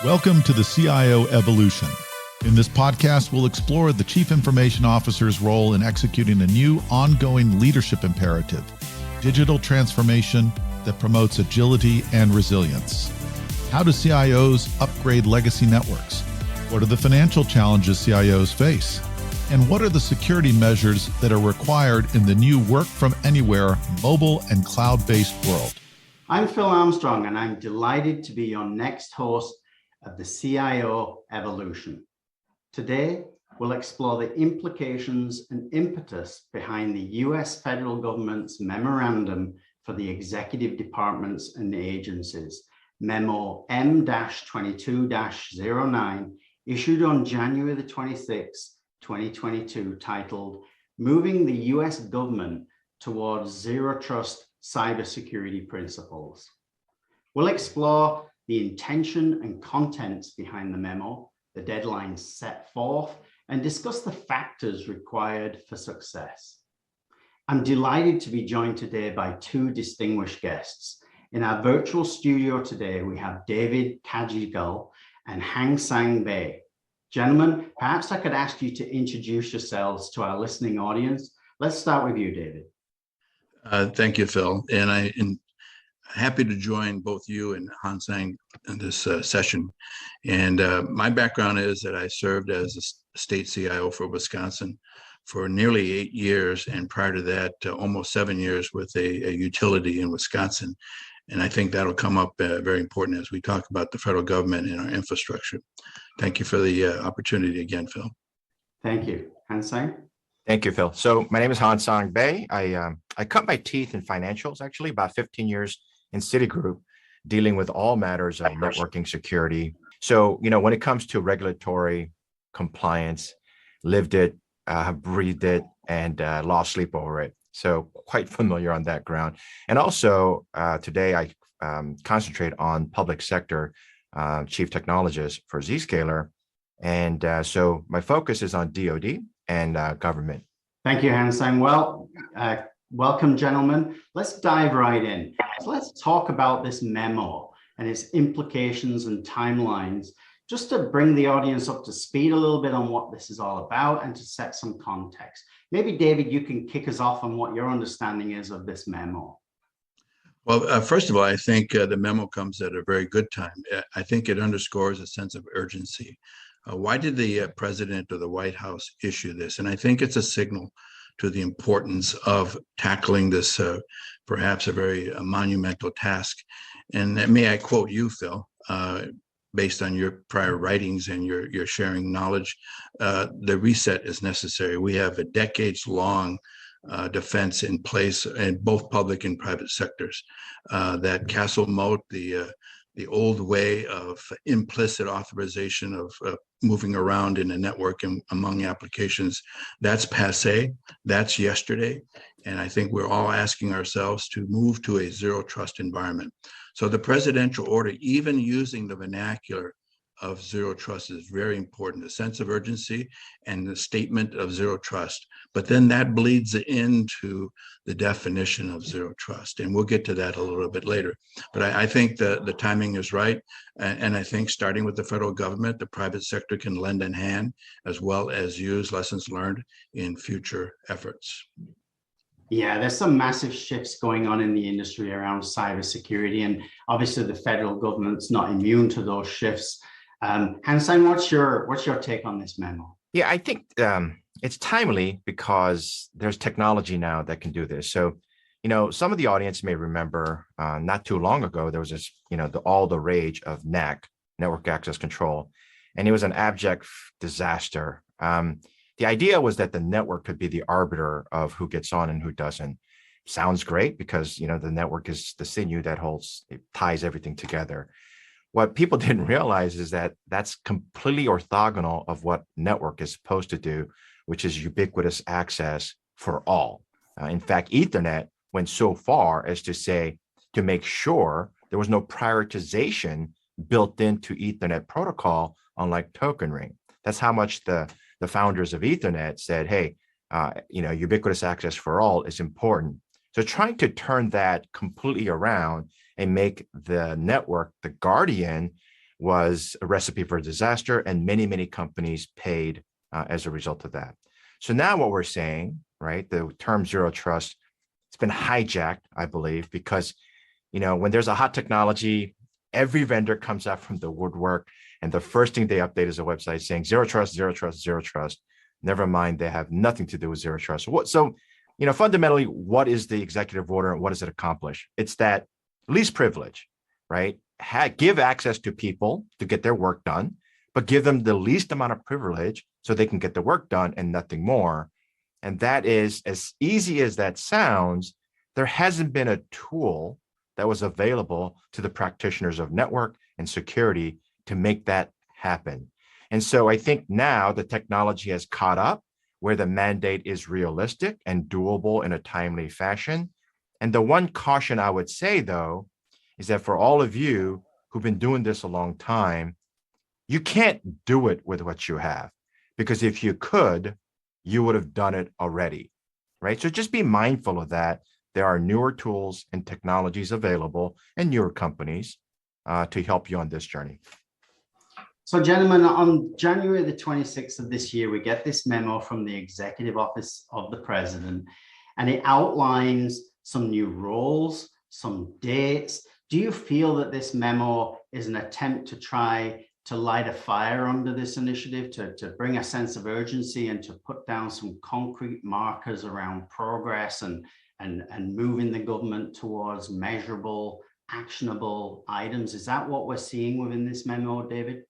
Welcome to the CIO Evolution. In this podcast, we'll explore the Chief Information Officer's role in executing a new ongoing leadership imperative, digital transformation that promotes agility and resilience. How do CIOs upgrade legacy networks? What are the financial challenges CIOs face? And what are the security measures that are required in the new work from anywhere, mobile and cloud-based world? I'm Phil Armstrong, and I'm delighted to be your next host of the CIO Evolution. Today, we'll explore the implications and impetus behind the US federal government's memorandum for the executive departments and agencies, Memo M-22-09, issued on January the 26th, 2022, titled, Moving the US Government Towards Zero Trust Cybersecurity Principles. We'll explore the intention and contents behind the memo, the deadlines set forth, and discuss the factors required for success. I'm delighted to be joined today by two distinguished guests. In our virtual studio today, we have David Kajigal and Hang Sang Bei. Gentlemen, perhaps I could ask you to introduce yourselves to our listening audience. Let's start with you, David. Thank you, Phil. And I'm happy to join both you and Han Sang in this session. And my background is that I served as a state CIO for Wisconsin for nearly 8 years. And prior to that, almost 7 years with a utility in Wisconsin. And I think that'll come up very important as we talk about the federal government and our infrastructure. Thank you for the opportunity again, Phil. Thank you. Han Sang? Thank you, Phil. So my name is Han Sang Bei. I cut my teeth in financials, actually, about 15 years in Citigroup, dealing with all matters of networking security. So, when it comes to regulatory compliance, lived it, have breathed it, and lost sleep over it. So quite familiar on that ground. And also today I concentrate on public sector chief technologist for Zscaler. And so my focus is on DoD and government. Thank you, Han Sang. Well, welcome, gentlemen. Let's dive right in. So let's talk about this memo and its implications and timelines, just to bring the audience up to speed a little bit on what this is all about and to set some context. Maybe, David, you can kick us off on what your understanding is of this memo. Well, first of all, I think the memo comes at a very good time. I think it underscores a sense of urgency. Why did the president or the White House issue this? And I think it's a signal to the importance of tackling this, perhaps a very monumental task. And may I quote you, Phil, based on your prior writings and your sharing knowledge, the reset is necessary. We have a decades-long defense in place in both public and private sectors. That castle moat, the old way of implicit authorization of moving around in a network and among applications, that's passé, that's yesterday. And I think we're all asking ourselves to move to a zero trust environment. So the presidential order, even using the vernacular of zero trust, is very important, the sense of urgency and the statement of zero trust. But then that bleeds into the definition of zero trust. And we'll get to that a little bit later. But I think the timing is right. And I think starting with the federal government, the private sector can lend a hand as well as use lessons learned in future efforts. Yeah, there's some massive shifts going on in the industry around cybersecurity, and obviously the federal government's not immune to those shifts. Han Sang, what's your take on this memo? Yeah, I think it's timely because there's technology now that can do this. So, some of the audience may remember not too long ago, there was this, all the rage of NAC, network access control, and it was an abject disaster. The idea was that the network could be the arbiter of who gets on and who doesn't. Sounds great because, the network is the sinew that ties everything together. What people didn't realize is that that's completely orthogonal of what network is supposed to do, which is ubiquitous access for all. In fact, Ethernet went so far as to say, to make sure there was no prioritization built into Ethernet protocol, unlike token ring. That's how much the founders of Ethernet said, hey, ubiquitous access for all is important. So trying to turn that completely around and make the network the guardian was a recipe for disaster, and many, many companies paid as a result of that. So now what we're saying, right, the term zero trust, it's been hijacked, I believe, because, when there's a hot technology, every vendor comes out from the woodwork, and the first thing they update is a website saying zero trust, zero trust, zero trust. Never mind, they have nothing to do with zero trust. So, fundamentally, what is the executive order and what does it accomplish? It's that least privilege, right? Give access to people to get their work done, but give them the least amount of privilege so they can get the work done and nothing more. And that is, as easy as that sounds, there hasn't been a tool that was available to the practitioners of network and security to make that happen. And so I think now the technology has caught up where the mandate is realistic and doable in a timely fashion. And the one caution I would say, though, is that for all of you who've been doing this a long time, you can't do it with what you have, because if you could, you would have done it already, right? So just be mindful of that. There are newer tools and technologies available and newer companies to help you on this journey. So, gentlemen, on January the 26th of this year, we get this memo from the Executive Office of the President, and it outlines some new roles, some dates. Do you feel that this memo is an attempt to try to light a fire under this initiative, to bring a sense of urgency and to put down some concrete markers around progress and moving the government towards measurable, actionable items? Is that what we're seeing within this memo, David?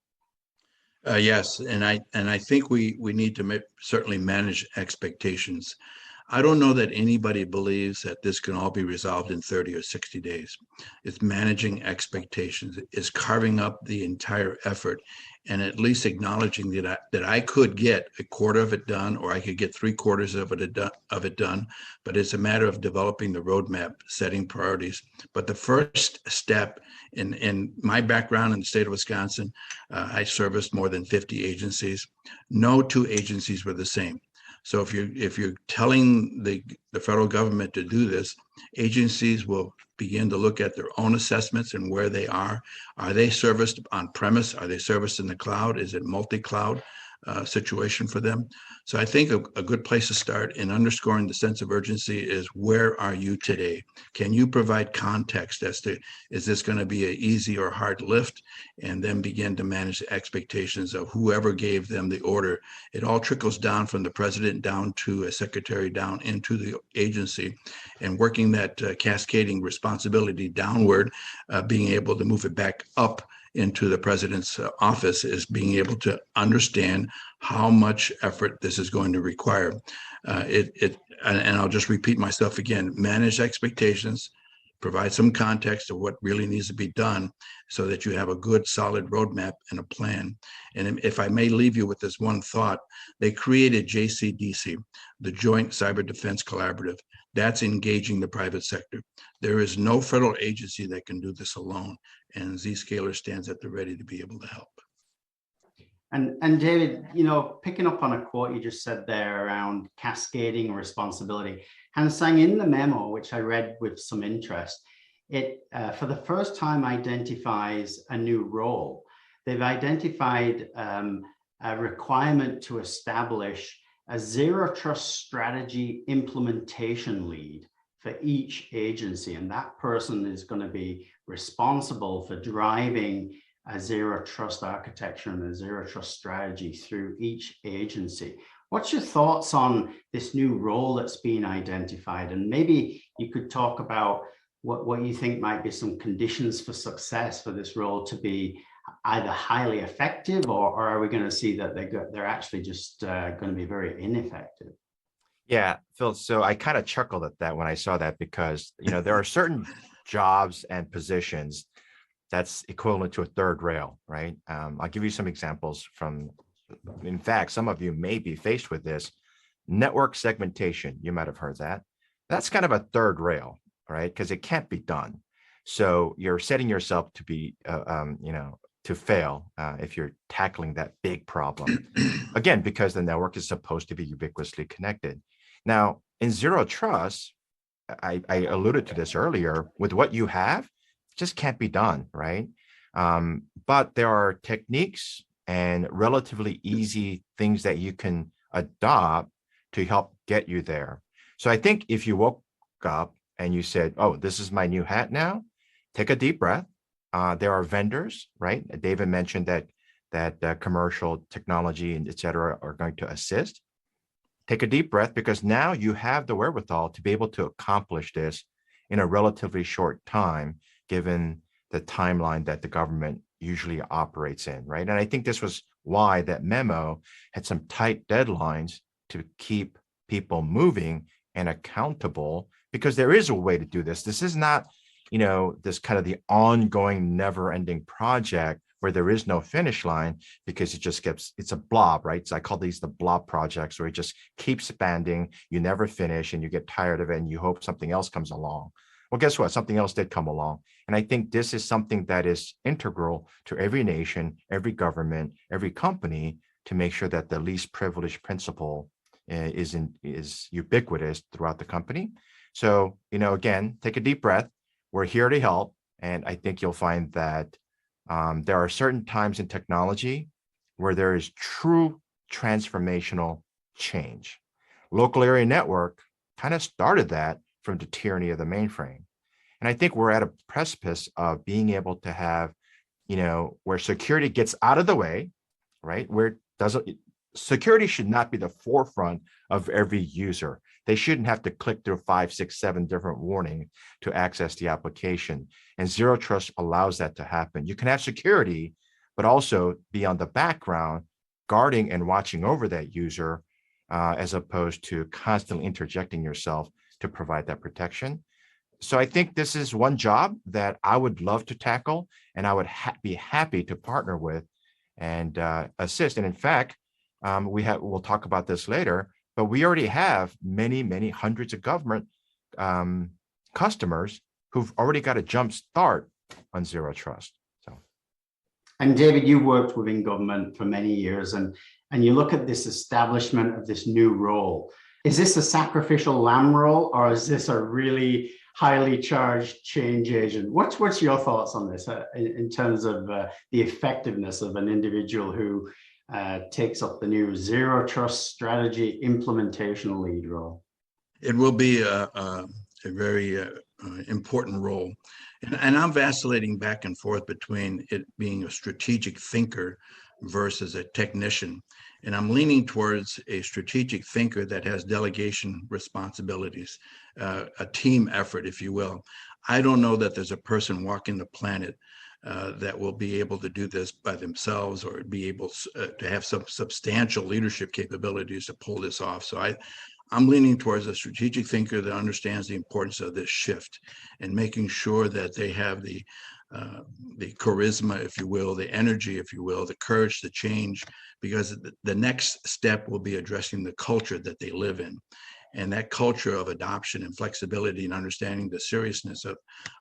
Yes, and I think we need to certainly manage expectations. I don't know that anybody believes that this can all be resolved in 30 or 60 days. It's managing expectations, it's carving up the entire effort, and at least acknowledging that I could get a quarter of it done, or I could get 3/4 of it done. But it's a matter of developing the roadmap, setting priorities. But the first step, in my background in the state of Wisconsin, I serviced more than 50 agencies. No two agencies were the same. So if you're telling the federal government to do this, agencies will begin to look at their own assessments and where they are. Are they serviced on premise? Are they serviced in the cloud? Is it multi-cloud situation for them? So I think a good place to start in underscoring the sense of urgency is, where are you today? Can you provide context as to, is this going to be an easy or hard lift? And then begin to manage the expectations of whoever gave them the order. It all trickles down from the president down to a secretary down into the agency, and working that cascading responsibility downward, being able to move it back up into the president's office, is being able to understand how much effort this is going to require. And I'll just repeat myself again: manage expectations, provide some context of what really needs to be done, so that you have a good, solid roadmap and a plan. And if I may leave you with this one thought, they created JCDC, the Joint Cyber Defense Collaborative. That's engaging the private sector. There is no federal agency that can do this alone, and Zscaler stands at the ready to be able to help. And David, picking up on a quote you just said there around cascading responsibility, Hansang, in the memo, which I read with some interest, it for the first time identifies a new role. They've identified a requirement to establish a zero trust strategy implementation lead for each agency. And that person is going to be responsible for driving a zero trust architecture and a zero trust strategy through each agency. What's your thoughts on this new role that's been identified? And maybe you could talk about what you think might be some conditions for success for this role to be either highly effective, or are we going to see that they're actually just going to be very ineffective? Yeah, Phil. So I kind of chuckled at that when I saw that, because there are certain jobs and positions that's equivalent to a third rail, right? I'll give you some examples from, in fact, some of you may be faced with this. Network segmentation, you might have heard that. That's kind of a third rail, right? Because it can't be done. So you're setting yourself to be, to fail if you're tackling that big problem. Again, because the network is supposed to be ubiquitously connected. Now, in zero trust, I alluded to this earlier, with what you have, it just can't be done, right? But there are techniques and relatively easy things that you can adopt to help get you there. So I think if you woke up and you said, oh, this is my new hat now, take a deep breath. There are vendors, right? David mentioned that commercial technology and et cetera are going to assist. Take a deep breath, because now you have the wherewithal to be able to accomplish this in a relatively short time, given the timeline that the government usually operates in, right? And I think this was why that memo had some tight deadlines to keep people moving and accountable, because there is a way to do this. This is not, this kind of the ongoing, never-ending project where there is no finish line, because it's a blob, right? So I call these the blob projects, where it just keeps expanding, you never finish, and you get tired of it, and you hope something else comes along. Well, guess what? Something else did come along. And I think this is something that is integral to every nation, every government, every company, to make sure that the least privileged principle is ubiquitous throughout the company. So, again, take a deep breath. We're here to help. And I think you'll find that there are certain times in technology where there is true transformational change. Local area network kind of started that from the tyranny of the mainframe. And I think we're at a precipice of being able to have, where security gets out of the way, right? Security should not be the forefront of every user. They shouldn't have to click through 5, 6, 7 different warnings to access the application. And Zero Trust allows that to happen. You can have security, but also be on the background, guarding and watching over that user, as opposed to constantly interjecting yourself to provide that protection. So I think this is one job that I would love to tackle, and I would be happy to partner with and assist. And in fact, we'll talk about this later, but we already have many, many hundreds of government customers who've already got a jump start on Zero Trust. So, and David, you worked within government for many years, and you look at this establishment of this new role. Is this a sacrificial lamb role, or is this a really highly charged change agent? What's your thoughts on this in terms of the effectiveness of an individual who takes up the new Zero Trust strategy implementation lead role? It will be a very important role. And I'm vacillating back and forth between it being a strategic thinker versus a technician. And I'm leaning towards a strategic thinker that has delegation responsibilities, a team effort, if you will. I don't know that there's a person walking the planet that will be able to do this by themselves, or be able to have some substantial leadership capabilities to pull this off. So I'm leaning towards a strategic thinker that understands the importance of this shift, and making sure that they have the charisma, if you will, the energy, if you will, the courage to change, because the next step will be addressing the culture that they live in. And that culture of adoption and flexibility and understanding the seriousness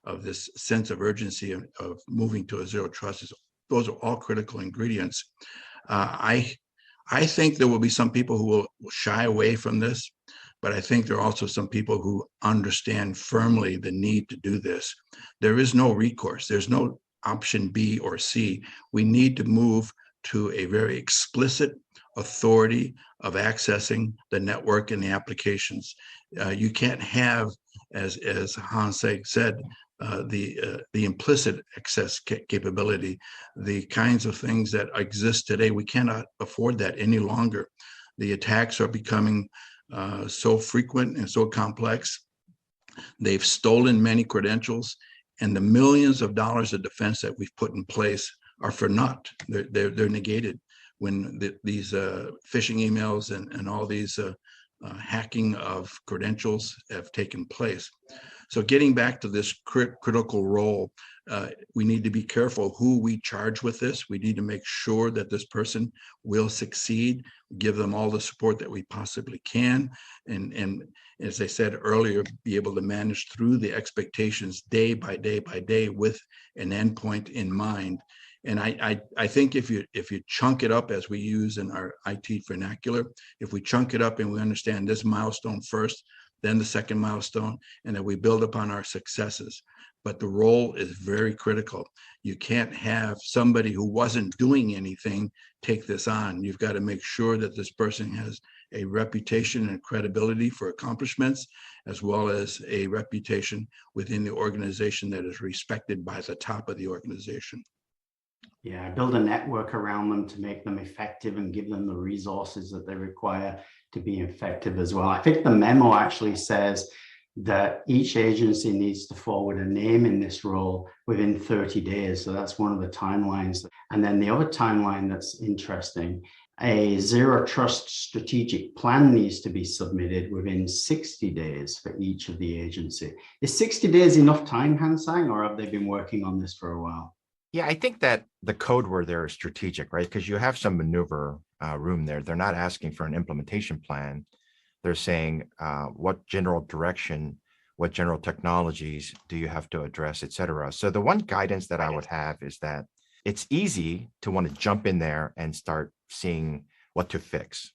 of this sense of urgency of moving to a Zero Trust, those are all critical ingredients. I think there will be some people who will shy away from this, but I think there are also some people who understand firmly the need to do this. There is no recourse. There's no option B or C. We need to move to a very explicit authority of accessing the network and the applications. You can't have, as Hans said, the implicit access capability, the kinds of things that exist today. We cannot afford that any longer. The attacks are becoming so frequent and so complex. They've stolen many credentials, and the millions of dollars of defense that we've put in place are for naught. They're negated when these phishing emails and all these hacking of credentials have taken place. So getting back to this critical role, we need to be careful who we charge with this. We need to make sure that this person will succeed, give them all the support that we possibly can, and as I said earlier, be able to manage through the expectations day by day by day with an endpoint in mind. And I think if you chunk it up, as we use in our IT vernacular, if we chunk it up and we understand this milestone first, then the second milestone, and that we build upon our successes. But the role is very critical. You can't have somebody who wasn't doing anything take this on. You've got to make sure that this person has a reputation and credibility for accomplishments, as well as a reputation within the organization that is respected by the top of the organization. Yeah, build a network around them to make them effective and give them the resources that they require to be effective as well. I think the memo actually says that each agency needs to forward a name in this role within 30 days. So that's one of the timelines. And then the other timeline that's interesting, a zero trust strategic plan needs to be submitted within 60 days for each of the agency. Is 60 days enough time, Hansang, or have they been working on this for a while? Yeah, I think that the code word there is strategic, right? Because you have some maneuver room there. They're not asking for an implementation plan. They're saying what general direction, what general technologies do you have to address, et cetera. So the one guidance that I would have is that it's easy to want to jump in there and start seeing what to fix.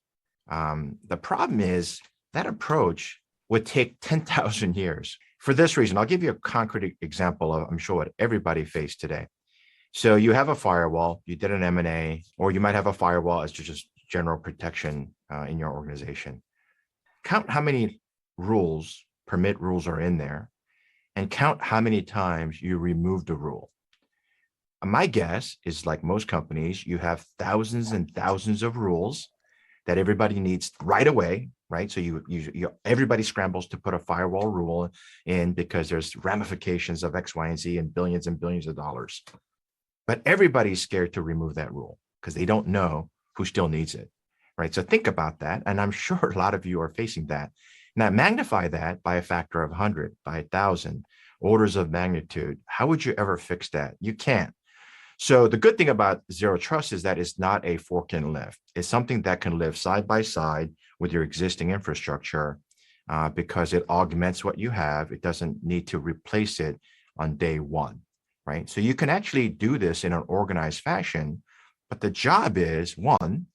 The problem is that approach would take 10,000 years. For this reason, I'll give you a concrete example of, I'm sure, what everybody faced today. So you have a firewall, you did an M&A, or you might have a firewall as just general protection in your organization. Count how many rules, permit rules are in there, and count how many times you removed a rule. My guess is, like most companies, you have thousands and thousands of rules that everybody needs right away, right? So everybody scrambles to put a firewall rule in because there's ramifications of X, Y, and Z and billions of dollars. But everybody's scared to remove that rule because they don't know who still needs it, right? So think about that. And I'm sure a lot of you are facing that. Now magnify that by a factor of 100, by 1,000, orders of magnitude. How would you ever fix that? You can't. So the good thing about zero trust is that it's not a fork and lift. It's something that can live side by side with your existing infrastructure because it augments what you have. It doesn't need to replace it on day one. Right? So you can actually do this in an organized fashion, but the job is, one,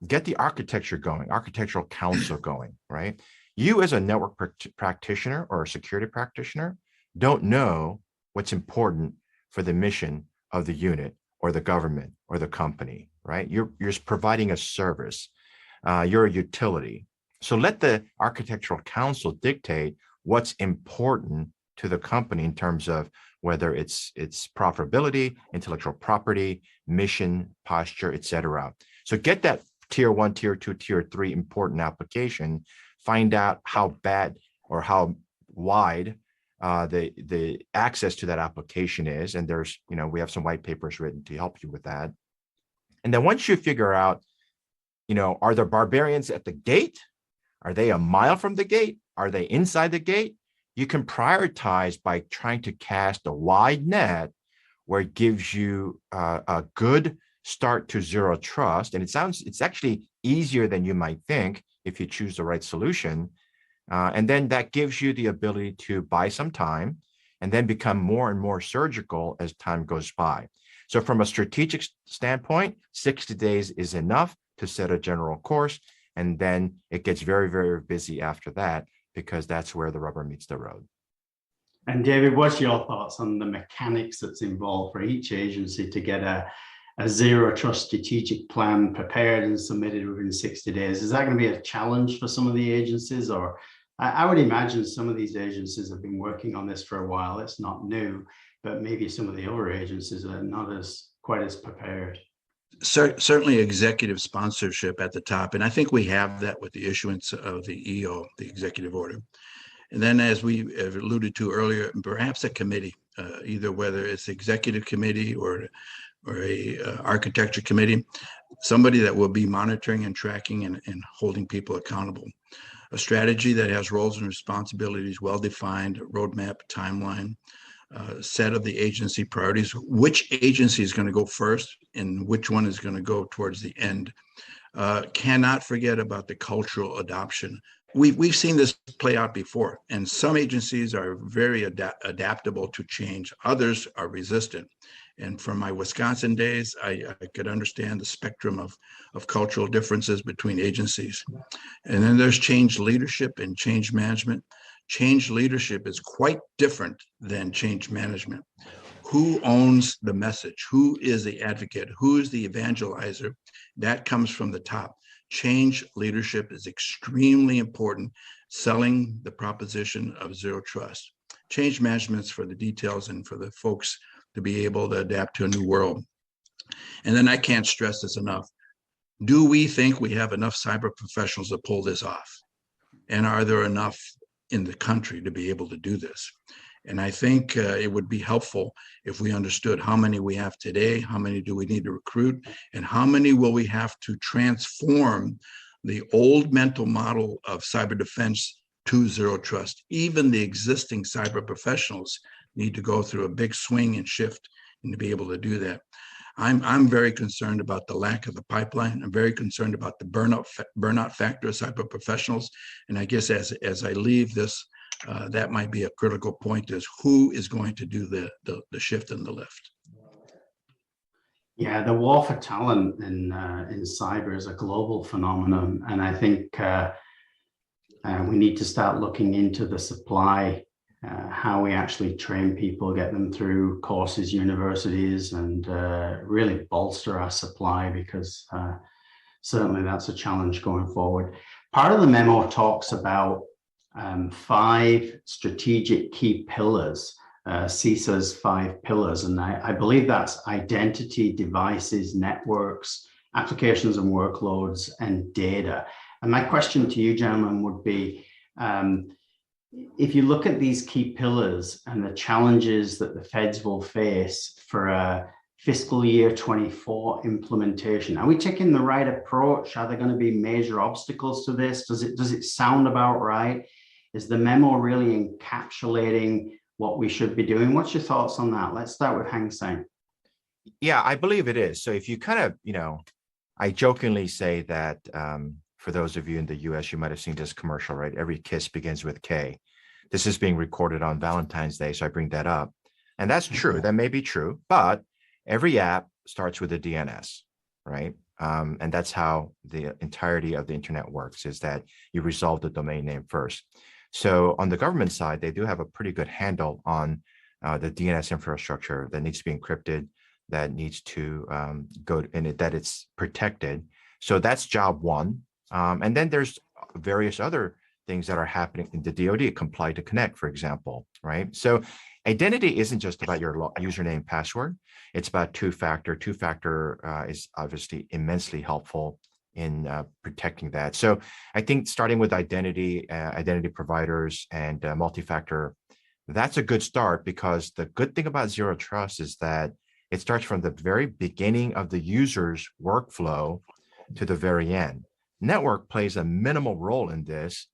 get the architecture going, architectural council going, right? You as a network practitioner or a security practitioner don't know what's important for the mission of the unit or the government or the company, right? You're providing a service. You're a utility. So let the architectural council dictate what's important to the company in terms of whether it's profitability, intellectual property, mission, posture, et cetera. So get that tier 1, tier 2, tier 3 important application, find out how bad or how wide the access to that application is. And there's, we have some white papers written to help you with that. And then once you figure out, are there barbarians at the gate? Are they a mile from the gate? Are they inside the gate? You can prioritize by trying to cast a wide net where it gives you a good start to zero trust. And it's actually easier than you might think if you choose the right solution. And then that gives you the ability to buy some time and then become more and more surgical as time goes by. So from a strategic standpoint, 60 days is enough to set a general course. And then it gets very, very busy after that, because that's where the rubber meets the road. And David, what's your thoughts on the mechanics that's involved for each agency to get a zero trust strategic plan prepared and submitted within 60 days? Is that going to be a challenge for some of the agencies? Or I would imagine some of these agencies have been working on this for a while. It's not new, but maybe some of the other agencies are not quite as prepared. Certainly executive sponsorship at the top. And I think we have that with the issuance of the EO, the executive order. And then, as we have alluded to earlier, perhaps a committee, either whether it's executive committee or a architecture committee, somebody that will be monitoring and tracking and holding people accountable. A strategy that has roles and responsibilities well-defined, roadmap, timeline, set of the agency priorities, which agency is going to go first and which one is going to go towards the end. Cannot forget about the cultural adoption. We've seen this play out before, and some agencies are very adaptable to change. Others are resistant. And from my Wisconsin days, I could understand the spectrum of cultural differences between agencies. And then there's change leadership and change management. Change leadership is quite different than change management. Who owns the message? Who is the advocate? Who is the evangelizer? That comes from the top. Change leadership is extremely important, selling the proposition of zero trust. Change management's for the details and for the folks to be able to adapt to a new world. And then I can't stress this enough. Do we think we have enough cyber professionals to pull this off? And are there enough in the country to be able to do this? And I think it would be helpful if we understood how many we have today, how many do we need to recruit, and how many will we have to transform the old mental model of cyber defense to zero trust. Even the existing cyber professionals need to go through a big swing and shift and to be able to do that. I'm very concerned about the lack of the pipeline. I'm very concerned about the burnout factor of cyber professionals. And I guess as I leave this, that might be a critical point, is who is going to do the shift and the lift. Yeah, the war for talent in cyber is a global phenomenon. And I think we need to start looking into the supply, how we actually train people, get them through courses, universities, and really bolster our supply, because certainly that's a challenge going forward. Part of the memo talks about 5 strategic key pillars, CISA's 5 pillars, and I believe that's identity, devices, networks, applications and workloads, and data. And my question to you, gentlemen, would be, if you look at these key pillars and the challenges that the feds will face for a fiscal year 24 implementation, are we taking the right approach? Are there going to be major obstacles to this? Does it sound about right? Is the memo really encapsulating what we should be doing? What's your thoughts on that? Let's start with Hang Seng. Yeah, I believe it is. So if you kind of, I jokingly say that for those of you in the US, you might have seen this commercial, right? Every kiss begins with K. This is being recorded on Valentine's Day, so I bring that up. And that's true. That may be true, but every app starts with a DNS, right? And that's how the entirety of the internet works, is that you resolve the domain name first. So on the government side, they do have a pretty good handle on the DNS infrastructure that needs to be encrypted, that needs to go in it, that it's protected. So that's job one. And then there's various other things that are happening in the DoD, comply to connect, for example, right? So identity isn't just about your username password. It's about two-factor. Two-factor is obviously immensely helpful in protecting that. So I think starting with identity, identity providers, and multi-factor, that's a good start, because the good thing about zero trust is that it starts from the very beginning of the user's workflow to the very end. Network plays a minimal role in this,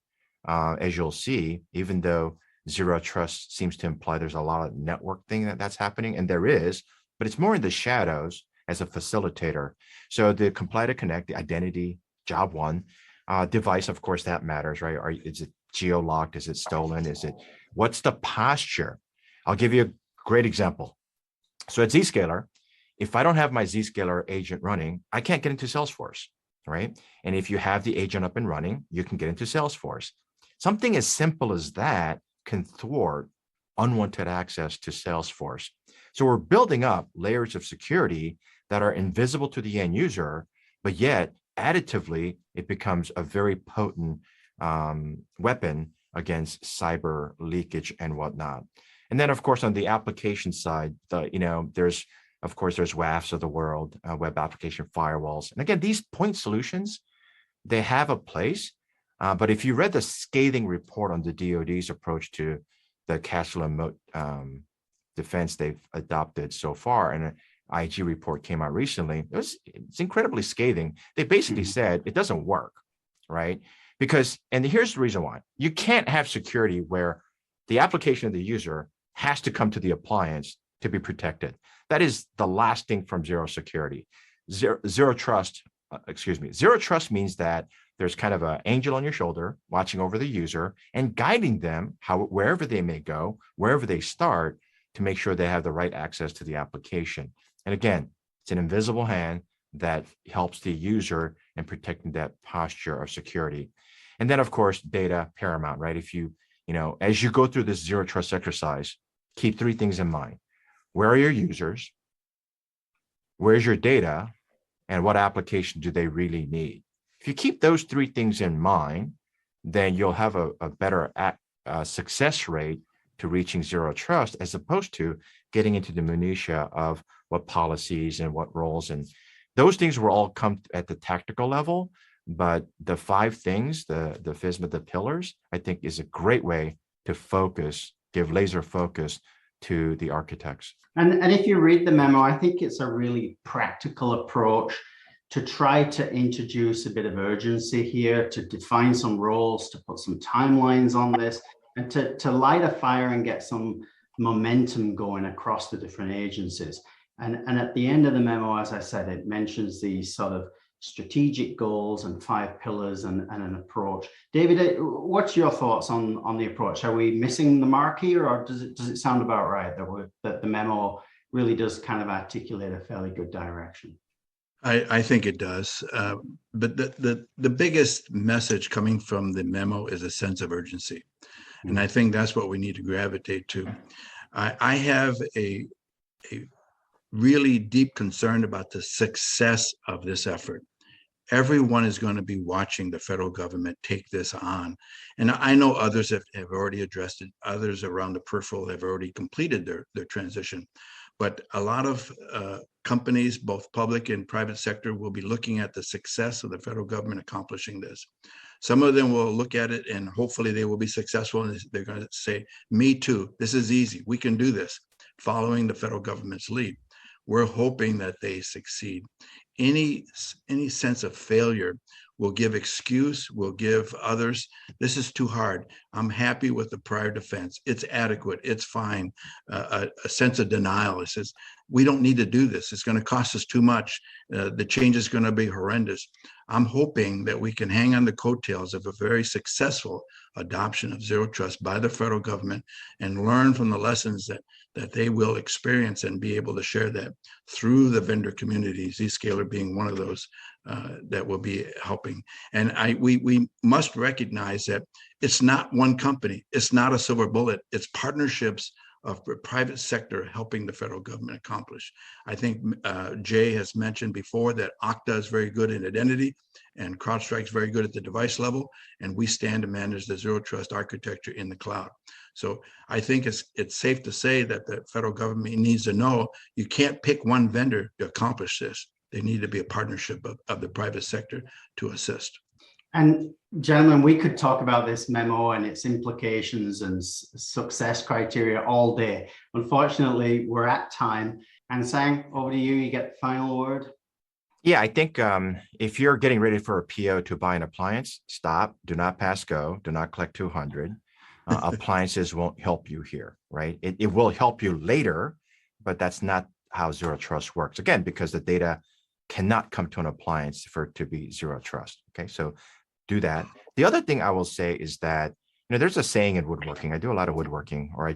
as you'll see, even though zero trust seems to imply there's a lot of network thing that's happening, and there is, but it's more in the shadows as a facilitator. So the comply to connect, the identity, job one. Device, of course, that matters, right? Is it geo-locked? Is it stolen? What's the posture? I'll give you a great example. So at Zscaler, if I don't have my Zscaler agent running, I can't get into Salesforce, right? And if you have the agent up and running, you can get into Salesforce. Something as simple as that can thwart unwanted access to Salesforce. So we're building up layers of security that are invisible to the end user, but yet additively, it becomes a very potent weapon against cyber leakage and whatnot. And then, of course, on the application side, there's WAFs of the world, web application firewalls. And again, these point solutions, they have a place. But if you read the scathing report on the DoD's approach to the castle and moat defense they've adopted so far, and an IG report came out recently, it's incredibly scathing. They basically said it doesn't work, right? And here's the reason why. You can't have security where the application of the user has to come to the appliance to be protected. That is the last thing from zero security. Zero trust means that there's kind of an angel on your shoulder watching over the user and guiding them wherever they may go, wherever they start, to make sure they have the right access to the application. And again, it's an invisible hand that helps the user in protecting that posture of security. And then, of course, data paramount, right? If you, as you go through this zero trust exercise, keep three things in mind. Where are your users? Where's your data? And what application do they really need? If you keep those three things in mind, then you'll have a better success rate to reaching zero trust, as opposed to getting into the minutia of what policies and what roles. And those things will all come at the tactical level. But the five things, the FISMA, the pillars, I think is a great way to focus, give laser focus to the architects. And if you read the memo, I think it's a really practical approach to try to introduce a bit of urgency here, to define some roles, to put some timelines on this, and to light a fire and get some momentum going across the different agencies. And at the end of the memo, as I said, it mentions these sort of strategic goals and 5 pillars and an approach. David, what's your thoughts on the approach? Are we missing the mark here, or does it sound about right that the memo really does kind of articulate a fairly good direction? I think it does. But the biggest message coming from the memo is a sense of urgency. And I think that's what we need to gravitate to. I have a really deep concern about the success of this effort. Everyone is going to be watching the federal government take this on. And I know others have already addressed it. Others around the peripheral have already completed their transition. But a lot of companies, both public and private sector, will be looking at the success of the federal government accomplishing this. Some of them will look at it and hopefully they will be successful, and they're going to say, me too, this is easy, we can do this, following the federal government's lead. We're hoping that they succeed. Any sense of failure will give excuse, will give others, this is too hard. I'm happy with the prior defense. It's adequate, it's fine. A sense of denial. It says, we don't need to do this. It's going to cost us too much. The change is going to be horrendous. I'm hoping that we can hang on the coattails of a very successful adoption of zero trust by the federal government and learn from the lessons that they will experience and be able to share that through the vendor communities, Zscaler being one of those that will be helping. And we must recognize that it's not one company, it's not a silver bullet, it's partnerships of the private sector helping the federal government accomplish. I think Jay has mentioned before that Okta is very good in identity and CrowdStrike is very good at the device level, and we stand to manage the zero trust architecture in the cloud. So I think it's safe to say that the federal government needs to know you can't pick one vendor to accomplish this. They need to be a partnership of the private sector to assist. And gentlemen, we could talk about this memo and its implications and success criteria all day. Unfortunately, we're at time. And Sang, over to you. You get the final word. Yeah, I think if you're getting ready for a PO to buy an appliance, stop, do not pass go, do not collect 200. Appliances won't help you here, right? It will help you later, but that's not how zero trust works. Again, because the data cannot come to an appliance for it to be zero trust. Okay, so do that. The other thing I will say is that, there's a saying in woodworking. I do a lot of woodworking, or I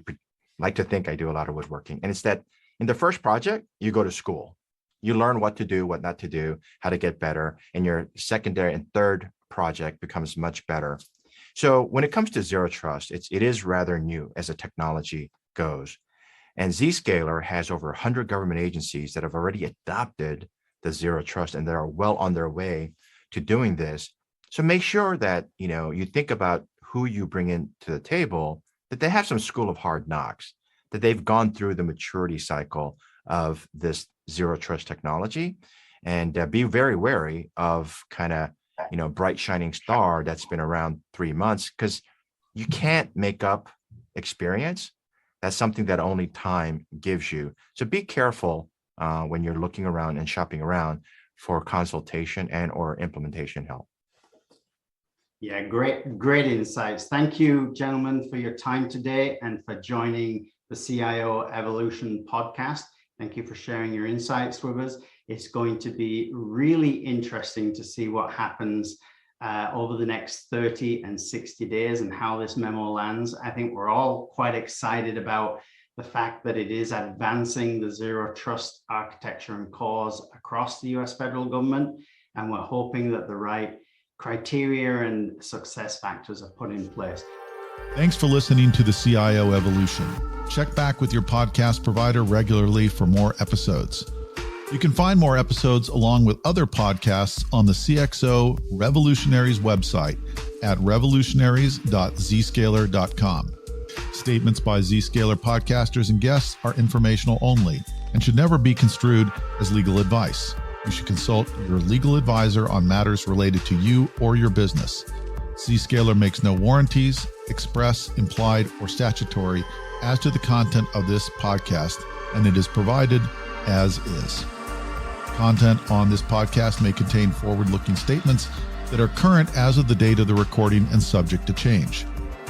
like to think I do a lot of woodworking. And it's that in the first project, you go to school. You learn what to do, what not to do, how to get better. And your secondary and third project becomes much better. So when it comes to zero trust, it is rather new as the technology goes. And Zscaler has over 100 government agencies that have already adopted the zero trust, and they are well on their way to doing this. So make sure that, you think about who you bring in to the table, that they have some school of hard knocks, that they've gone through the maturity cycle of this zero trust technology, and be very wary of kind of, bright shining star that's been around 3 months, because you can't make up experience. That's something that only time gives you. So be careful when you're looking around and shopping around for consultation and or implementation help. Yeah, great insights. Thank you, gentlemen, for your time today and for joining the CIO Evolution podcast. Thank you for sharing your insights with us. It's going to be really interesting to see what happens over the next 30 and 60 days and how this memo lands. I think we're all quite excited about the fact that it is advancing the zero trust architecture and cause across the US federal government. And we're hoping that the right criteria and success factors are put in place. Thanks for listening to the CIO Evolution. Check back with your podcast provider regularly for more episodes. You can find more episodes along with other podcasts on the CXO Revolutionaries website at revolutionaries.zscaler.com. Statements by Zscaler podcasters and guests are informational only and should never be construed as legal advice. You should consult your legal advisor on matters related to you or your business. Zscaler makes no warranties, express, implied, or statutory as to the content of this podcast, and it is provided as is. Content on this podcast may contain forward-looking statements that are current as of the date of the recording and subject to change.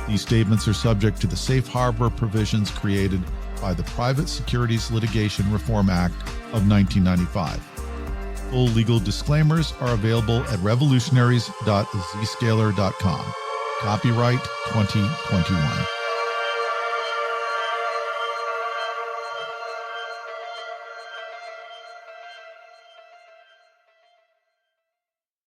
These statements are subject to the safe harbor provisions created by the Private Securities Litigation Reform Act of 1995. Full legal disclaimers are available at revolutionaries.zscaler.com. Copyright 2021.